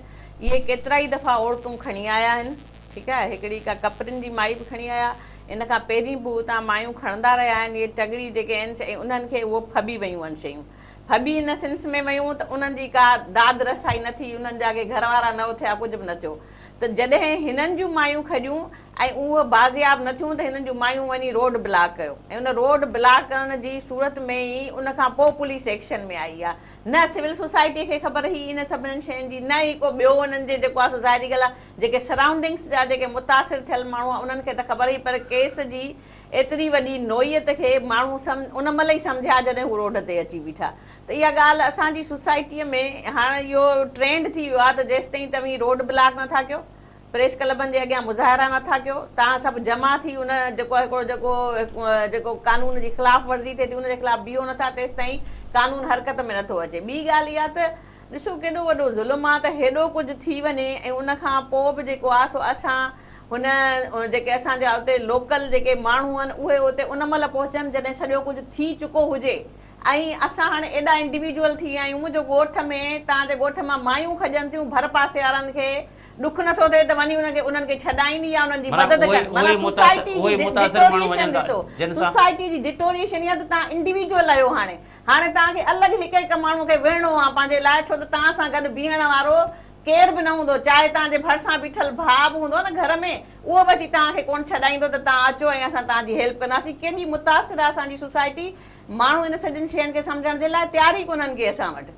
इहे केतिरा ई दफ़ा औरतूं खणी आया आहिनि, ठीकु आहे, हिकिड़ी का कपिड़नि जी माई बि खणी आया, इन खां पहिरीं बि उतां मायूं खणंदा रहिया आहिनि। इहे टगड़ी जेके आहिनि उन्हनि खे उहो फबी वियूं आहिनि शयूं, फबी इन सेंस में वियूं त उन्हनि जी का दाद रसाई न थी, उन्हनि जा के घर वारा न थिया, कुझु बि न थियो। त जॾहिं हिननि जूं मायूं खॼियूं ऐं उहे बाज़ियाब न थियूं त हिननि जूं मायूं वञी रोड ब्लॉक कयो, ऐं उन रोड ब्लॉक करण जी सूरत में ई उन खां पोइ पुलिस एक्शन में आई आहे। न सिविल सोसाइटीअ खे ख़बर हुई इन सभिनीनि शयुनि जी, न ई को ॿियो उन्हनि जे जेको आहे ज़ाहिरी ॻाल्हि आहे जेके सराउंडिंग्स जा जेके मुतासिर थियल माण्हू आहे उन्हनि खे त ख़बर हुई, पर केस जी एतिरी वॾी नोयत खे माण्हू उन महिल ई सम्झा जॾहिं हू रोड ते अची बीठा। त इहा ॻाल्हि असांजी सोसाइटीअ में हाणे इहो ट्रेंड थी वियो आहे त जेसिताईं तव्हां रोड ब्लॉक नथा कयो, प्रेस क्लबनि जे अॻियां मुज़ाहिरा नथा कयो, तव्हां सभु जमा थी उन जेको हिकिड़ो जेको कानून जी ख़िलाफ़ वर्ज़ी थिए थी उनजे ख़िलाफ़ बीहो नथा, तेसिताईं कानून हरकत में नथो अचे। ॿी ॻाल्हि इहा त ॾिसो केॾो वॾो ज़ुल्म आहे त हेॾो कुझु थी वञे ऐं उन खां पोइ बि जेको आहे सो असां हुन जेके असांजा उते लोकल जेके माण्हू आहिनि उहे उते उन महिल पहुचनि जॾहिं सॼो कुझु थी चुको हुजे। ऐं असां हाणे एॾा इंडिविजुअल थी विया आहियूं जो ॻोठ में तव्हांजे ॻोठ मां मायूं खॼनि थियूं भर पासे वारनि खे ॾुख नथो थिए त वञी उन्हनि खे छॾाईंदी आहे, उन्हनि जी मदद कनि। सोसाइटी जी डिटोरिएशन इहा त तव्हां इंडिविजुअल आहियो। हाणे तव्हांखे अलॻि हिकु हिकु माण्हू खे विहणो आहे पंहिंजे लाइ, छो त तव्हां सां गॾु बीहण वारो केर बि न हूंदो, चाहे तव्हांजे भरिसां बीठल भाउ बि हूंदो न घर में, उहो बि अची तव्हांखे कोन छॾाईंदो त तव्हां अचो ऐं असां तव्हांजी हेल्प कंदासीं। केॾी मुतासिर आहे असांजी सोसाइटी, माण्हू इन सॼिनि शयुनि खे सम्झण जे लाइ तयार ई कोन्हनि के असां वटि।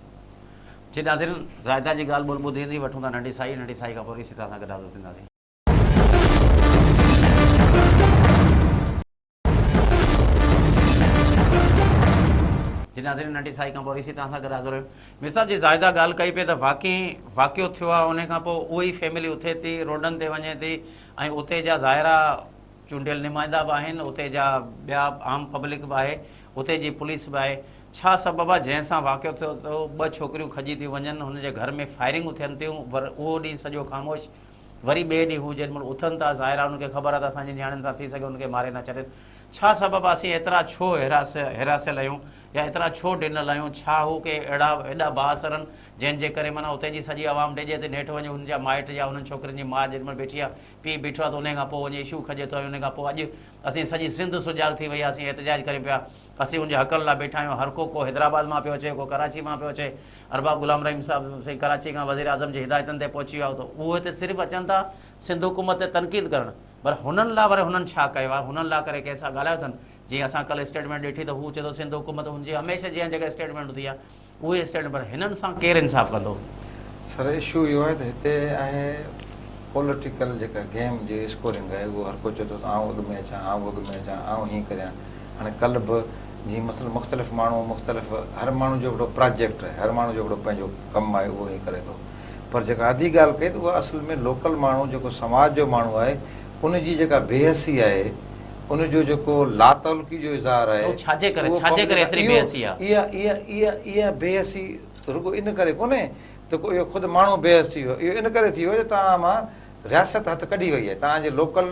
जी नाज़रीन, ज़ाइदा जी ॻाल्हि ॿोल ॿुधी वठूं था नंढी साई खां पोइ वरी तव्हां सां गॾु हाज़िर थींदासीं। जी नाज़रीन, नंढी साई खां पोइ तव्हां सां गॾु हाज़िर हुयो। मीर साहिब जी ज़ाइदा ॻाल्हि कई पई त वाक़ियो थियो आहे, उन खां पोइ उहा ई फैमिली उथे थी रोडनि ते वञे थी ऐं उते जा ज़ाहिरा चूंडियल नुमाइंदा बि आहिनि, उते जा ॿिया आम पब्लिक बि आहे, उते जी पुलिस बि आहे। छा सबबु आहे जंहिंसां वाक़ियो थियो त 2 छोकिरियूं खजी थियूं वञनि, हुनजे घर में फायरिंगूं थियनि थियूं, उहो ॾींहुं सॼो ख़ामोश, वरी ॿिए ॾींहुं हू जेॾी महिल उथनि था ज़ाहिरा उनखे ख़बर आहे त असांजी नियाणियुनि सां थी सघे उनखे मारे न छॾनि। छा सबबु आहे असीं एतिरा छो हिरासियल आहियूं या एतिरा छो ॾिनल आहियूं? छा हू के एॾा बासरनि जंहिंजे करे माना उते जी सॼी आवाम ॾिजे ते नेठि वञे, हुनजा माइट या हुननि छोकिरनि जी माउ जेॾी महिल वेठी आहे, पीउ बीठो आहे, त उन खां पोइ वञी इशू खजे थो। उन खां पोइ अॼु असीं सॼी सिंध सुजाग थी वई आहे, असीं एहतजाज कयूं पिया, असीं उनजे हक़नि लाइ वेठा आहियूं। हर को हैदराबाद मां पियो अचे, को कराची मां पियो अचे। अरबाब गुलाम रहीम साहिबु सही कराची खां वज़ीर आज़म जी हिदायतनि ते पहुची वियो, त उहो हिते सिर्फ़ु अचनि था सिंध हुकूमत ते तनक़ीद करणु, पर हुननि लाइ वरी हुननि छा कयो आहे? हुननि लाइ करे कंहिंसां ॻाल्हायो अथनि? जीअं असां कल्ह स्टेटमेंट ॾिठी त हू चए थो सिंध हुकूमत हुनजी हमेशह जीअं जेका स्टेटमेंट थी आहे उहे स्टेटमेंट, पर हिननि सां केरु इंसाफ़ कंदो? सर इशू इहो आहे त हिते आहे पॉलिटिकल जेका गेम जी स्कोरिंग आहे, उहो हर को चए थो आउं अॻु में अचां, आउं अॻु में अचां, आउं हीअं करियां। हाणे कल्ह बि जीअं मसइलो मुख़्तलिफ़ माण्हू हर माण्हू जो हिकिड़ो प्रोजेक्ट आहे, हर माण्हू जो हिकिड़ो पंहिंजो कमु आहे, उहो ई करे थो। पर जेका आधी ॻाल्हि कई त उहा असल में लोकल माण्हू जेको समाज जो माण्हू आहे उनजी जेका बेहसी आहे, उनजो जेको लातलकी जो इज़हार आहे, इहा बेहसी रुगो इन करे कोन्हे त को इहो ख़ुदि माण्हू बेहस थी वियो, इहो इन करे थी वियो जो तव्हां मां रियासत हथु कढी वई आहे। तव्हांजे लोकल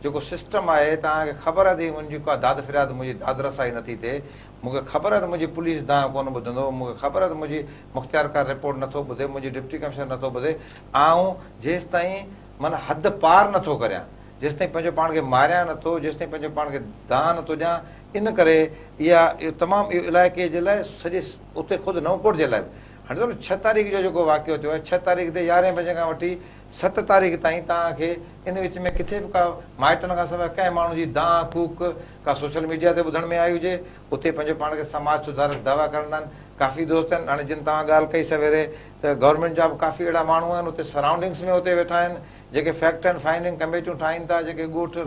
जेको सिस्टम आहे, तव्हांखे ख़बर आहे त मुंहिंजी का दाद फिरियाद, मुंहिंजी दाद रसाई नथी थिए, मूंखे ख़बर आहे त मुंहिंजी पुलिस दांह कोन ॿुधंदो, मूंखे ख़बर आहे त मुंहिंजी मुख़्तियारकार रिपोर्ट नथो ॿुधे, मुंहिंजी डिप्टी कमिशनर नथो ॿुधे, ऐं जेसि ताईं माना हदि पार नथो करियां, जेसि ताईं पंहिंजो पाण खे मारियां नथो, जेसि ताईं पंहिंजो पाण खे दांह नथो ॾियां। इन करे इहो तमामु इहो इलाइक़े जे लाइ सॼे उते ख़ुदि नवकोट जे लाइ हाणे ॾिसो 6 तारीख़ जो जेको वाक़ियो थियो आहे, 6 तारीख़ ते 11 बजे खां वठी 7 तारीख़ ताईं तव्हांखे इन विच में किथे बि का माइटनि खां सवाइ कंहिं माण्हू जी दांह कूक का सोशल मीडिया ते ॿुधण में आई हुजे। उते पंहिंजो पाण खे समाज सुधारक दावा कंदा आहिनि, काफ़ी दोस्त आहिनि। हाणे जिन तव्हां ॻाल्हि कई सवेरे त गवर्नमेंट जा बि काफ़ी अहिड़ा माण्हू आहिनि उते सराउंडिंग्स में उते वेठा आहिनि, जेके फैक्ट एंड फाइंडिंग कमेटियूं ठाहिनि था, जेके ॻोठ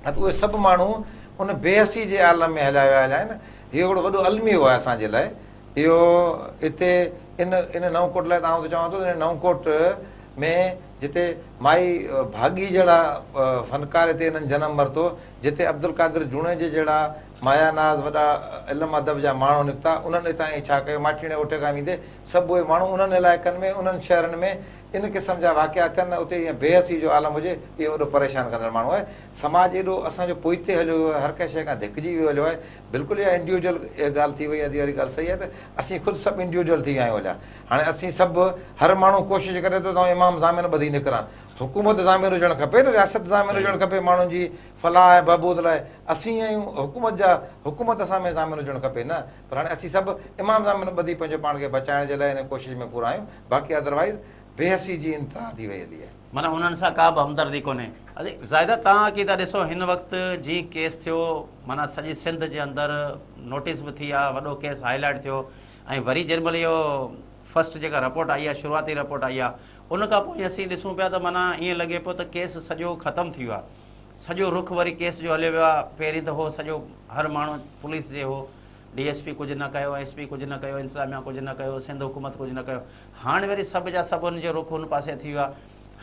उहे सभु माण्हू उन बेहसी जे आलम में हलिया विया आहिनि। इहो हिकिड़ो वॾो अलमियो आहे असांजे लाइ। इहो हिते इन नवकोट लाइ तव्हां चवां थो त नवकोट में जिते माई भाॻी जहिड़ा फ़नकार हिते इन्हनि जनम वरितो, जिते अब्दुल कादिर जूणे जे जहिड़ा मायानाज़ वॾा इल्म अदब जा माण्हू निकिता, उन्हनि हितां ई छा कयो, माटीणे ओटे खां वेंदे सभु उहे माण्हू उन्हनि इलाइक़नि में उन्हनि शहरनि में इन क़िस्म जा वाक़िया थियनि, उते ईअं बेहसी जो आलम हुजे, इहो वॾो परेशान कंदड़ माण्हू आहे। समाज एॾो असांजो पोइते हलियो वियो आहे, हर कंहिं शइ खां धिकजी वियो हलियो आहे। बिल्कुलु इहा इंडिविजुअल ॻाल्हि थी वई आहे, वारी ॻाल्हि सही आहे त असीं ख़ुदि सभु इंडिविजुअल थी विया आहियूं हलिया। हाणे असीं सभु हर माण्हू कोशिशि करे थो त इमाम ज़ामिन ॿधी निकिरां, हुकूमत ज़ामिन हुजणु खपे न, रियासत ज़ामिन हुजणु खपे माण्हुनि जी फलाह ऐं बहबूद लाइ। असीं आहियूं हुकूमत असां में ज़ामिन हुजणु खपे न, पर हाणे असीं सभु इमाम ज़ामिन ॿधी पंहिंजो पाण खे बचाइण जे लाइ हिन कोशिशि में पूरा आहियूं। बाक़ी अदरवाइज़ बेहसी जी इंतिहा थी वई हली आहे, माना उन्हनि सां का बि हमदर्दी कोन्हे। अरे ज़ाइदा तव्हां की था ॾिसो हिन वक़्तु जीअं केस थियो, माना सॼी सिंध जे अंदरि नोटिस बि थी आहे, वॾो केस हाईलाइट थियो, ऐं वरी जेॾीमहिल इहो फस्ट जेका रिपोर्ट आई आहे, शुरूआती रिपोर्ट आई आहे, उन खां पोइ असीं ॾिसूं पिया त माना ईअं लॻे पियो त केस सॼो ख़तमु थी वियो आहे, सॼो रुख वरी केस जो हलियो वियो आहे। पहिरीं त हो सॼो हर माण्हू पुलिस जे हो, DSP कुझु न कयो, SP कुझु न कयो, इंतिज़ामिया कुझु न कयो, सिंध हुकूमत कुझु न कयो। हाणे वरी सभु जा सभु हुनजो रुख हुन पासे थी वियो आहे।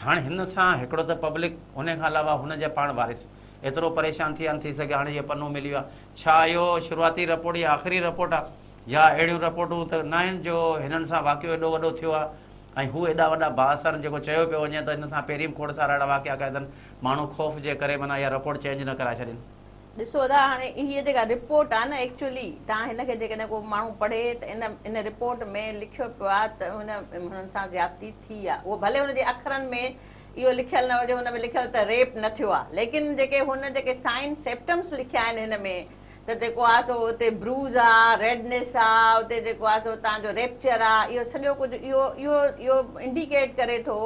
हाणे हिन सां हिकिड़ो त पब्लिक उन खां अलावा हुनजे पाण वारिस एतिरो परेशान थी सघे। हाणे इहो पनो मिली वियो आहे, छा इहो शुरूआती रिपोर्ट या आख़िरी रिपोर्ट आहे या अहिड़ियूं रिपोर्टूं त न आहिनि जो हिननि सां वाक़ियो एॾो वॾो थियो आहे ऐं हू एॾा वॾा बासर जेको चयो पियो वञे त हिन सां पहिरीं खोड़ सारा अहिड़ा वाक़िया कया अथनि, माण्हू ख़ौफ़ जे करे माना इहा रिपोर्ट चेंज न कराए छॾनि। ॾिसो था हाणे हीअ जेका रिपोर्ट आहे न एक्चुअली तव्हां हिनखे जेकॾहिं को माण्हू पढ़े त इन रिपोर्ट में लिखियो पियो आहे त हुननि सां ज्यादती थी आहे। उहो भले हुनजे अखरनि में इहो लिखियलु न हुजे, हुन में लिखियलु त रेप न थियो आहे, लेकिन जेके साइन सेप्टम्स लिखिया आहिनि हिन में त जेको आहे सो उते ब्रूज़ आहे, रेडनेस आहे, उते जेको आहे सो तव्हांजो रेप्चर आहे, इहो सॼो कुझु इहो इंडिकेट करे थो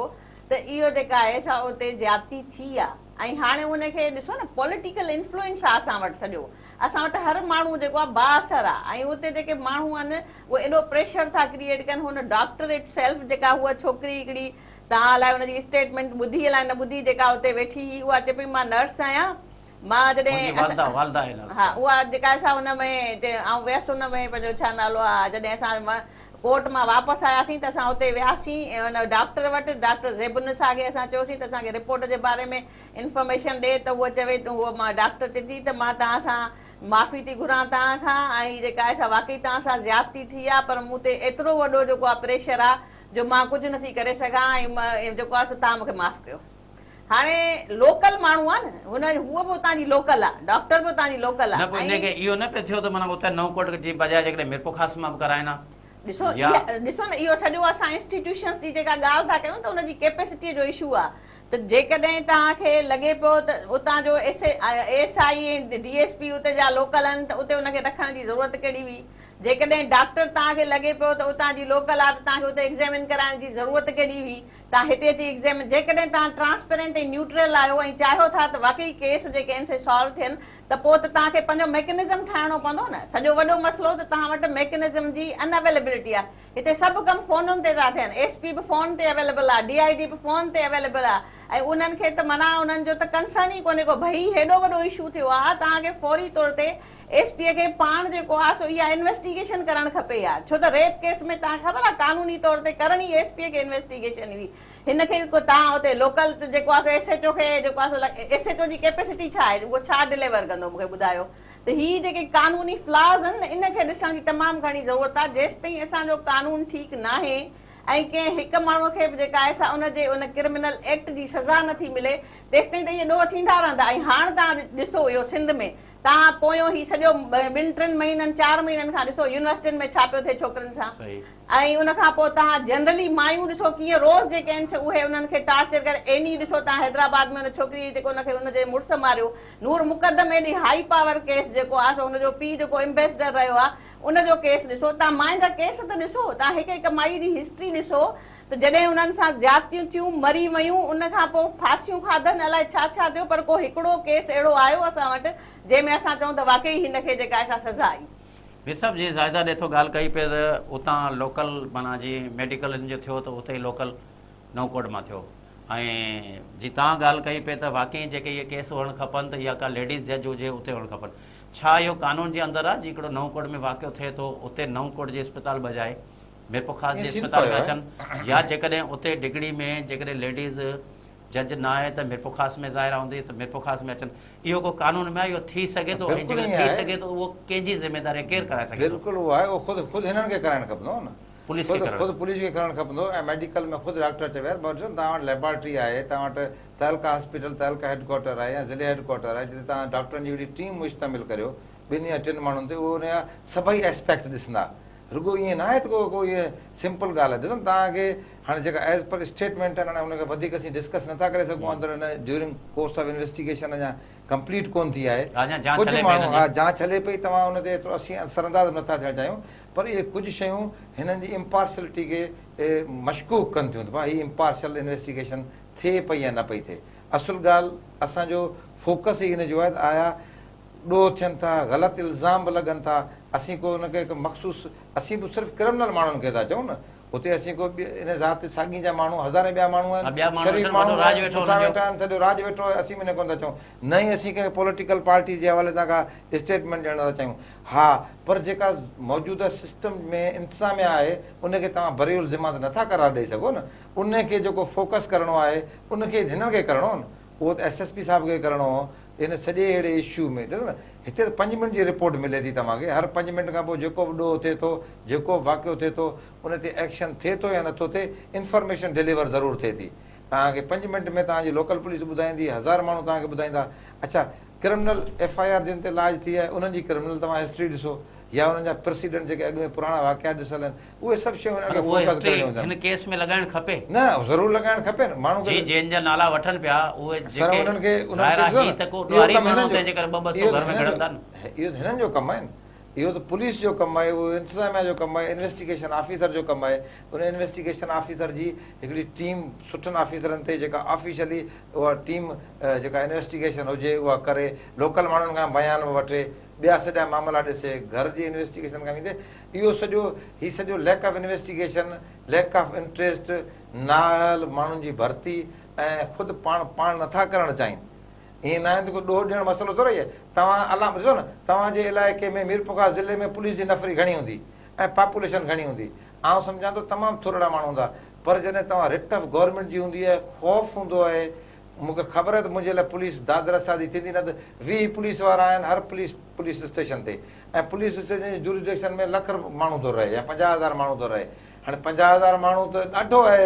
त इहो जेका आहे सा उते ज्यादती थी आहे। ऐं हाणे उनखे ॾिसो न पॉलिटिकल इन्फ्लुएंस आहे असां वटि सॼो, असां वटि हर माण्हू जेको आहे बाअसर आहे ऐं उते जेके माण्हू आहिनि उहे एॾो प्रेशर था क्रिएट कनि। हुन डॉक्टर इट सेल्फ जेका हुआ छोकिरी हिकिड़ी तव्हां अलाए हुनजी स्टेटमेंट ॿुधी अलाए न ॿुधी, जेका हुते वेठी हुई उहा चए पई मां नर्स आहियां, मां जॾहिं हा उहा जेका असां हुन में ऐं वियसि हुन में पंहिंजो छा नालो आहे, जॾहिं असां कोर्ट मां वापसि आयासीं त असां हुते वियासीं ऐं हुन डॉक्टर वटि, डॉक्टर ज़ेबुनिसा खे असां चयोसीं त असांखे रिपोर्ट जे बारे में इंफॉर्मेशन ॾे त उहा चवे उहो मां डॉक्टर चए थी त मां तव्हां सां माफ़ी थी घुरां तव्हां खां ऐं जेका आहे सा वाक़ई तव्हां सां ज्यादती थी आहे, पर मूं ते एतिरो वॾो जेको आहे प्रेशर आहे जो मां कुझु नथी करे सघां ऐं जेको आहे तव्हां मूंखे माफ़ु कयो। हाणे लोकल माण्हू आहे न हुन हूअ बि उतां जी लोकल आहे, डॉक्टर बि उतां जी लोकल आहे। इहो न पियो थियो त माना उते नओं कोट जी बजाए जेकॾहिं मिरपुखास मां बि कराइनि हा। ॾिसो न इहो सॼो असां इंस्टीट्यूशन्स जी जेका ॻाल्हि था कयूं त हुनजी कैपेसिटीअ जो इशू आहे। त जेकॾहिं तव्हांखे लॻे पियो त उतां जो SI ऐं DSP उते जा लोकल आहिनि त उते उनखे रखण जी ज़रूरत कहिड़ी हुई। जेकॾहिं डॉक्टर तव्हांखे लॻे पियो त उतां जी लोकल आहे त तव्हांखे उते एग्ज़ामिन कराइण जी ज़रूरत कहिड़ी हुई, तव्हां हिते अची एग्ज़ामिन, जेकॾहिं तव्हां ट्रांसपेरेंट ऐं न्यूट्रल आहियो ऐं चाहियो था त वाक़ई केस जेके आहिनि से सॉल्व थियनि त पोइ त तव्हांखे पंहिंजो मैकेनिज़म ठाहिणो पवंदो न। सॼो वॾो मसइलो त तव्हां वटि मैकेनिज़म जी अनअवेलेबिलिटी आहे। हिते सभु कमु फ़ोनुनि ते था थियनि, SP बि फ़ोन ते अवेलेबल आहे, DID बि फ़ोन ते अवेलेबल आहे ऐं उन्हनि खे त माना उन्हनि जो त कंसर्न ई कोन्हे को। भई हेॾो वॾो इशू थियो आहे तव्हांखे फौरी तौर ते SP खे पाण जेको आहे सो इहा इन्वेस्टिगेशन करणु खपे यार, छो त रेप केस में तव्हांखे ख़बर आहे कानूनी तौर ते करणी SP खे इन्वेस्टिगेशन हुई। हिनखे तव्हां हुते लोकल जेको आहे सो SHO खे जेको आहे सो SHO जी कैपेसिटी छा आहे, उहो छा डिलीवर कंदो मूंखे ॿुधायो। त हीअ जेके कानूनी फ्लॉज़ आहिनि न इनखे ॾिसण जी तमामु घणी ज़रूरत आहे। जेसि ताईं असांजो कानून ठीकु न आहे ऐं कंहिं हिकु माण्हूअ खे बि जेका आहे सा उन क्रिमिनल एक्ट जी सज़ा नथी मिले तेसि ताईं त इहे ॾोह थींदा रहंदा। ऐं हाणे तव्हां ॾिसो इहो सिंध में तव्हां पोयों ही सॼो 2-3 महीननि 4 महीननि खां ॾिसो यूनिवर्सिटियुनि में छा पियो थिए छोकिरनि सां, ऐं उन खां पोइ तव्हां जनरली मायूं ॾिसो कीअं रोज़ जेके आहिनि से उहे उन्हनि खे टार्चर करे। एनी ॾिसो तव्हां हैदराबाद में हुन छोकिरी जेको उनखे उनजे मुड़ुस मारियो, नूर मुक़दम एॾी हाई पावर केस जेको आहे सो हुनजो पीउ जेको एम्बेसडर रहियो आहे उनजो केस ॾिसो, तव्हां माइन जा केस त ॾिसो, तव्हां हिकु हिकु माई जी हिस्ट्री ॾिसो त जॾहिं उन्हनि सां ज्यादतियूं थियूं मरी वियूं उन खां पोइ फांसियूं खाधनि अलाए छा छा थियो, पर को हिकिड़ो केस अहिड़ो आयो असां वटि जंहिंमें असां चऊं त वाक़ई हिनखे जेका आहे सज़ा आई। बिसब जी ज़ाइदा ॾेथो ॻाल्हि कई पे त उतां लोकल माना जी मेडिकल जो थियो त उते ई लोकल नओं कोट मां थियो ऐं जी तव्हां ॻाल्हि कई पे त वाक़ई जेके इहे केस हुअणु खपनि त इहा का लेडीज़ जज हुजे उते हुअणु खपनि। छा इहो कानून जे अंदरि आहे जी हिकिड़ो नओं कोट में वाक़ियो थिए थो उते नओं कोट जे अस्पताल बजाए मिरपुखास जे अस्पताल में अचनि, या जेकॾहिं उते डिगड़ी में जेकॾहिं लेडीज़ जज न आहे त मिरपुखास में ज़ाहिरा हूंदी त मिरपुखास में अचनि, इहो को कानून में आहे, इहो थी सघे थो ऐं जेकॾहिं थी सघे थो उहो कंहिंजी ज़िमेदारी केरु कराए सघे? बिल्कुलु उहो आहे, उहो ख़ुदि हिननि खे कराइणु खपंदो न, पुलिस ख़ुदि पुलिस खे करणु खपंदो। ऐं मेडिकल में ख़ुदि डॉक्टर चयो आहे तव्हां वटि लेबोरेटरी आहे, तव्हां वटि तहलका हॉस्पिटल तहलका हेडक्वार्टर आहे या ज़िले हेडक्वार्टर आहे जिते तव्हां डॉक्टरनि जी हिकिड़ी टीम मुश्तमिल करियो 2 या 3 माण्हुनि ते, उहो हुनजा सभई एस्पेक्ट ॾिसंदा। रुगो ईअं न आहे त को इहे सिंपल ॻाल्हि आहे। ॾिसो तव्हांखे हाणे जेका एज़ पर स्टेटमेंट आहिनि हाणे हुनखे वधीक असीं डिस्कस नथा करे सघूं अंदरि हिन ड्यूरिंग कोर्स ऑफ इन्वेस्टिगेशन अञा कंप्लीट कोन थी आहे। कुझु माण्हू हा जांच हले पई, तव्हां हुन ते एतिरो असीं असरअंदाज़ नथा थियणु चाहियूं, पर इहे कुझु शयूं हिननि जी इम्पार्शलिटी खे मशकूक कनि थियूं त भाई हीअ इम्पार्शल इन्वेस्टिगेशन थिए पई या न पई थिए। असुलु ॻाल्हि असांजो फोकस ई हिन जो आहे त आया ॾोह थियनि था, ग़लति इल्ज़ाम बि लॻनि था, असीं को हुनखे हिकु मख़सूस असीं बि सिर्फ़ु क्रिमिनल माण्हुनि खे था चऊं न, उते असीं को इन ज़ात साॻी जा माण्हू हज़ारे ॿिया माण्हू ॿिया माण्हू शरीफ़ वेठा माण्हू वॾो राज आहिनि, वेठो सुठा हुननि जो। वेठा आहिनि, सॼो राज वेठो आहे, असीं में न कोन था चऊं, न ई असीं कंहिं पॉलिटिकल पार्टी जे हवाले सां का स्टेटमेंट ॾियण था चाहियूं। हा, पर जेका मौजूदा सिस्टम में इंतिज़ामिया आहे उनखे तव्हां बरियुल ज़िम्मा त नथा करार ॾेई सघो न। उनखे जेको फोकस करिणो आहे उनखे हिननि खे करिणो न, उहो त SSP साहिब खे करिणो हो इन सॼे अहिड़े इशू में। ॾिसो न, हिते त 5 मिंट जी रिपोर्ट मिले थी तव्हांखे, हर 5 मिंट खां पोइ जेको बि ॾोह थिए थो, जेको वाक़ियो थिए थो, उन ते एक्शन थिए थो या नथो थिए, इंफॉर्मेशन डिलीवर ज़रूरु थिए थी। तव्हांखे 5 मिंट में तव्हांजी लोकल पुलिस ॿुधाईंदी, 1000 माण्हू तव्हांखे ॿुधाईंदा। अच्छा, क्रिमिनल FIR जिन ते लाज थी आहे उन्हनि जी क्रिमिनल तव्हां हिस्ट्री ॾिसो, या उन्हनि जा प्रेसिडेंट जेके अॻु में पुराणा वाक़िया ॾिसल आहिनि, उहे सभु शयूं पर हुनखे उहा फोकस हिस्ट्री करणियूं हिन हुजनि। केस में लॻाइणु खपे। न, ज़रूरु लॻाइणु खपे न, माण्हू जी, जंहिंजा नाला वठनि पिया उहे सर जेके उन्हनि खे ज़ाहिर आहे, ॾिसो ही न, त को इहो ॾुआरी कमु माण्हू हिननि जो- तंहिंजे करे 200 इहो त घर में हिननि घड़नि था न। इहो त हिननि जो कमु आहे न, इहो त पुलिस जो कमु आहे, उहो इंतिज़ामिया जो कमु आहे, इन्वेस्टिगेशन ऑफिसर जो कमु आहे। उन इन्वेस्टिगेशन ऑफिसर जी हिकिड़ी टीम सुठनि ऑफिसरनि ते जेका ऑफिशियली उहा टीम जेका इन्वेस्टिगेशन हुजे उहा करे, लोकल माण्हुनि खां बयान वठे, ॿिया सॼा मामला ॾिसे, घर जी इन्वेस्टिगेशन खां वेंदे। इहो सॼो lack of investigation, lack of interest, नायल माण्हुनि जी भर्ती ऐं ख़ुदि पाण नथा करणु चाहिनि। ईअं न आहे त को ॾोह ॾियणु मसइलो थोरो ई आहे। तव्हां अलाम ॾिसो न, तव्हांजे इलाइक़े में मीरपुखा ज़िले में पुलिस जी नफ़री घणी हूंदी ऐं पॉपुलेशन घणी हूंदी, आउं सम्झां थो तमामु थोरा माण्हू हूंदा, पर जॾहिं तव्हां रिट ऑफ गवर्नमेंट जी हूंदी आहे, ख़ौफ़ हूंदो आहे। मूंखे ख़बर आहे त मुंहिंजे लाइ पुलिस दादर सादी थींदी न त 20 पुलिस वारा आहिनि हर पुलिस स्टेशन ते, ऐं पुलिस स्टेशन जी जुरिडिक्शन में लख माण्हू थो रहे या 50,000 माण्हू थो रहे। हाणे 50,000 माण्हू त ॾाढो आहे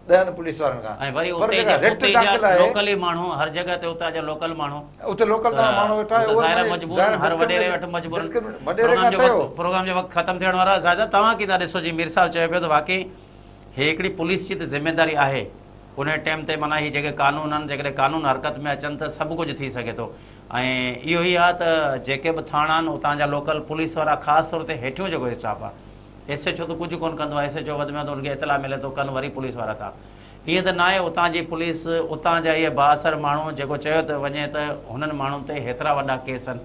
10 पुलिस वारनि खां। ऐं वरी पर उते जेका रिट उते दाख़िल जा आहे, लोकल ई माण्हू हर जॻह ते उतां जा लोकल माण्हू उते लोकल माण्हू वेठा आहे, उहो उहो ज़ाहिर वरी मजबूर ज़ाहिर हर वॾेरे discrimination- वटि मजबूर। वॾेरे खां ठहियो। प्रोग्राम जो वक़्तु ख़तमु थियण वारो आहे। ज़ाहिर तव्हां कीअं था ॾिसो, जी मीर साहिबु चयो पियो त वाकई हे हिकिड़ी पुलिस जी त ज़िमेदारी आहे। उन टाइम ते माना ही जेके कानून आहिनि, जेकॾहिं कानून हरकत में अचनि त सभु कुझु थी सघे थो। ऐं इहो ई आहे त जेके बि थाणा आहिनि उतां जा लोकल पुलिस वारा ख़ासि तौर ते हेठियों जेको स्टाफ आहे, SHO त कुझु कोन्ह कंदो आहे, SHO वधि में वधि हुनखे इतला मिले थो कनि, वरी पुलिस वारा था। ईअं त न आहे उतां जी पुलिस, उतां जा इहे बाअसर माण्हू जेको चयो त वञे त हुननि माण्हुनि ते हेतिरा वॾा केस आहिनि,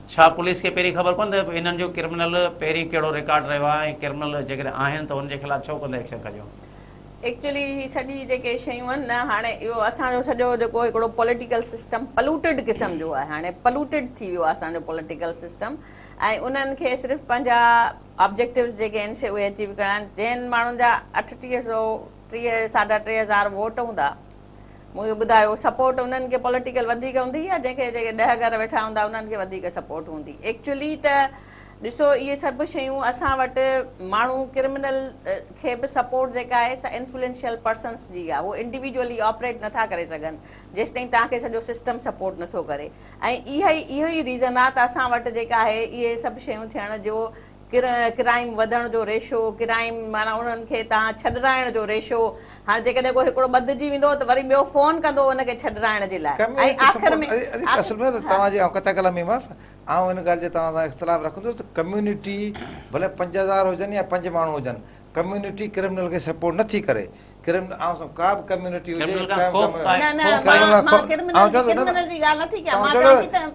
छा पुलिस खे पहिरीं ख़बर कोन त इन्हनि जो क्रिमिनल पहिरीं कहिड़ो रिकॉर्ड रहियो आहे, ऐं क्रिमिनल जेकॾहिं आहिनि त हुनजे ख़िलाफ़ु छो कोन एक्शन कजो? एक्चुअली सॼी जेके शयूं आहिनि न, हाणे इहो असांजो सॼो जेको हिकिड़ो पॉलिटिकल सिस्टम पलूटेड क़िस्म जो आहे, हाणे पलूटेड थी वियो आहे असांजो पॉलिटिकल सिस्टम। ऐं उन्हनि खे सिर्फ़ु पंहिंजा ऑब्जेक्टिव्स जेके आहिनि से उहे अचीव करणा आहिनि। जंहिं माण्हुनि जा 3830 साढा 3000 वोट हूंदा, मूंखे ॿुधायो सपोर्ट उन्हनि खे पॉलिटिकल वधीक हूंदी, या जेके 10 घर वेठा हूंदा उन्हनि खे वधीक सपोर्ट हूंदी? एक्चुअली त ॾिसो, इहे सभु शयूं असां वटि माण्हू क्रिमिनल खे बि सपोर्ट जेका आहे सा इन्फ्लुएंशियल पर्सन्स जी आहे, उहो इंडिविजुअली ऑपरेट नथा करे सघनि जेसिताईं तव्हांखे सॼो सिस्टम सपोर्ट नथो करे। ऐं इहो ई रीज़न आहे त असां वटि जेका आहे इहे सभु शयूं थियण जो, क्राइम वधण जो रेशो, क्राइम माना उन्हनि खे तव्हां छॾाइण जो रेशो। हाणे जेकॾहिं को हिकिड़ो ॿधिजी वेंदो त वरी ॿियो फ़ोन कंदो उनखे छॾाइण जे लाइ। ऐं आख़िर में असल में तव्हांजी कथा कलामी माफ़, आउं हिन ॻाल्हि जे तव्हां सां इख़्तिलाफ़ रखंदुसि त कम्यूनिटी भले 5000 हुजनि या 5 माण्हू हुजनि, कम्यूनिटी क्रिमिनल खे सपोर्ट नथी करे। क्रिमिनल का बि कम्यूनिटी हुजे,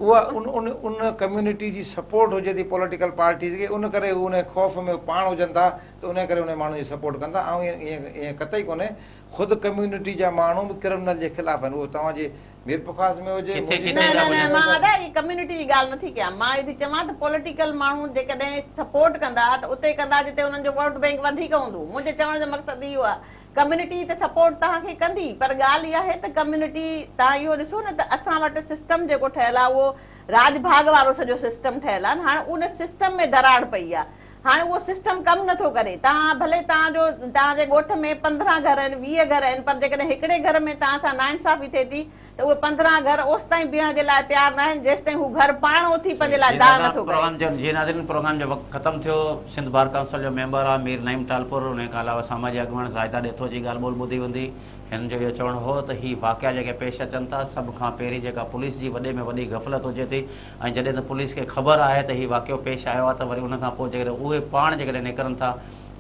उहा उन कम्यूनिटी जी सपोर्ट हुजे थी पॉलिटिकल पार्टीज़ खे, उन करे उन ख़ौफ़ में पाण हुजनि था त उन करे उन माण्हू जी सपोर्ट कंदा। ऐं ईअं कतई कोन्हे, ख़ुदि कम्यूनिटी जा माण्हू बि क्रिमिनल जे ख़िलाफ़ आहिनि, उहो तव्हांजे मीरपुखास में हुजे। मां कम्यूनिटी जी ॻाल्हि नथी कयां, मां इहो थी चवां त पॉलिटिकल माण्हू जेकॾहिं सपोर्ट कंदा त उते कंदा जिते हुननि जो वोट बैंक वधीक हूंदो। मुंहिंजे चवण जो मक़सदु इहो आहे, कम्यूनिटी त सपोर्ट तव्हांखे कंदी, पर ॻाल्हि इहा आहे त कम्यूनिटी, तव्हां इहो ॾिसो न त असां वटि सिस्टम जेको ठहियलु आहे उहो राजभाग वारो सॼो सिस्टम ठहियलु आहे। हाणे उन सिस्टम में दराड़ पई आहे, हाणे उहो सिस्टम कमु नथो करे। तव्हां भले तव्हांजे ॻोठ में 15 घर आहिनि, 20 घर आहिनि, पर जेकॾहिं हिकिड़े घर में तव्हां सां नाइंसाफ़ी थिए थी त उहे 15 घर ओसि ताईं बीहण जे लाइ तयारु न आहिनि जेसि ताईं हू घर पाण उथी पंहिंजे लाइ दाह नथो करे। प्रोग्राम जो वक़्तु ख़तमु थियो। सिंध बार काउंसिल जो मेंबर आहे मीर नईम टालपुर, उन खां अलावा सामाजिक अॻुवाण ज़ाहिदा ॾेथो जी ॻाल्हि ॿोल ॿुधी हूंदी। हिन जो इहो चवणु हो त ही वाक़िया जेके पेश अचनि था, सभ खां पहिरीं जेका पुलिस जी वॾे में वॾी गफ़लत हुजे थी, ऐं जॾहिं त पुलिस खे ख़बर आहे त ही वाक़ियो पेश आयो आहे त वरी उनखां पोइ जेकॾहिं उहे पाण जेकॾहिं निकिरनि था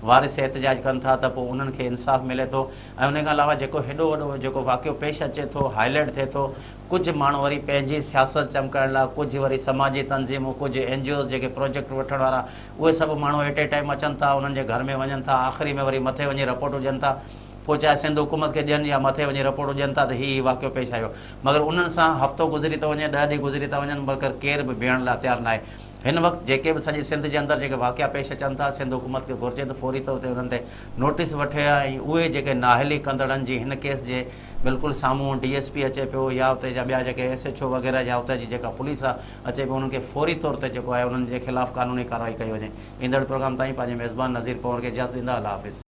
वारिस एहतजाज कनि था त पोइ उन्हनि खे इंसाफ़ मिले थो। ऐं उन खां अलावा जेको हेॾो वॾो जेको वाक़ियो पेश अचे थो, हाईलाइट थिए थो, कुझु माण्हू वरी पंहिंजी सियासत चमकाइण लाइ, कुझु वरी समाजी तंज़ीमूं, कुझु NGO जेके प्रोजेक्ट वठण वारा, उहे सभु माण्हू एट ए टाइम अचनि था, उन्हनि जे घर में वञनि था, आख़िरी में वरी मथे वञी रिपोर्ट ॾियनि था, पोइ चाहे सिंध हुकूमत खे ॾियनि या मथे वञी रिपोर्ट ॾियनि था त हीउ वाक़ियो पेश आयो। मगर उन्हनि सां हफ़्तो गुज़री थो वञे, 10 ॾींहं गुज़री था वञनि, मगर केर बि बीहण लाइ तयारु न आहे। हिन वक़्तु जेके बि सॼी सिंध जे अंदरि जेके वाक़िया पेश अचनि था, सिंध हुकूमत खे घुरिजे त फौरी तौर ते उन्हनि ते नोटिस वठे ऐं उहे जेके नाअहली कंदड़नि जी हिन केस जे बिल्कुलु साम्हूं DSP अचे पियो या उते जा ॿिया जेके SHO वग़ैरह या उते जी जेका पुलिस आहे अचे पियो, उन्हनि खे फौरी तौर ते जेको आहे उन्हनि जे ख़िलाफ़ु क़ानूनी कार्रवाई कई वञे। ईंदड़ प्रोग्राम ताईं पंहिंजे मेज़बान नज़ीर पवर खे इजाज़त ॾींदा। अल्लाह हाफ़िज़।